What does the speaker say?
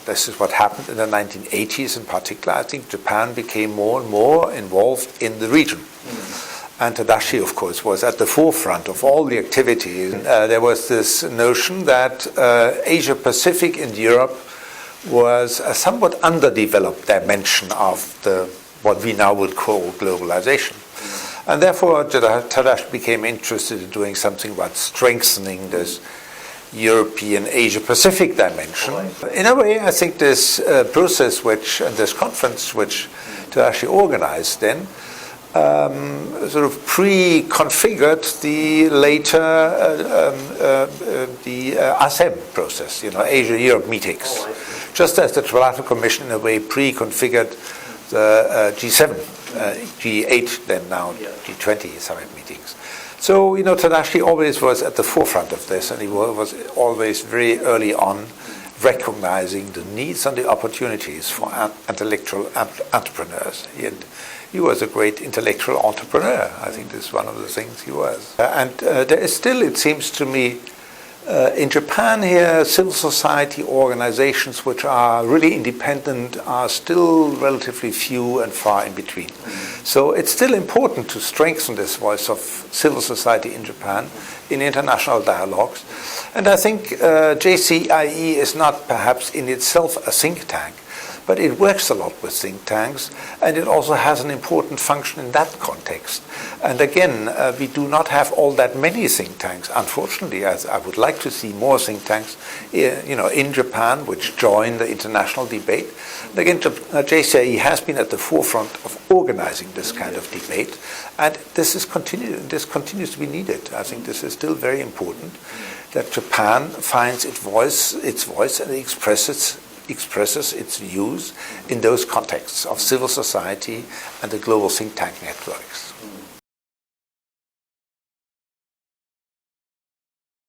This is what happened in the 1980s in particular. I think Japan became more and more involved in the region. And Tadashi, of course, was at the forefront of all the activities. There was this notion that Asia-Pacific and Europe was a somewhat underdeveloped dimension of what we now would call globalization. And therefore, Tadashi became interested in doing something about strengthening this European Asia-Pacific dimension. In a way, I think this process, this conference which Tadashi organized then, sort of pre-configured the later the ASEM process, Asia-Europe meetings, just as the Trilateral Commission in a way pre-configured the G7, G8, then now G20 summit meetings. So, Tadashi always was at the forefront of this, and he was always very early on recognizing the needs and the opportunities for intellectual entrepreneurs. He was a great intellectual entrepreneur. I think this is one of the things he was. And there is still, it seems to me, in Japan here, civil society organizations which are really independent are still relatively few and far in between. So it's still important to strengthen this voice of civil society in Japan in international dialogues. And I think JCIE is not perhaps in itself a think tank, but it works a lot with think tanks, and it also has an important function in that context. And again, we do not have all that many think tanks. Unfortunately, as I would like to see more think tanks, in Japan, which join the international debate. And again, JCIE has been at the forefront of organizing this kind of debate, and this continues to be needed. I think this is still very important that Japan finds its voice, and expresses its views in those contexts of civil society and the global think tank networks.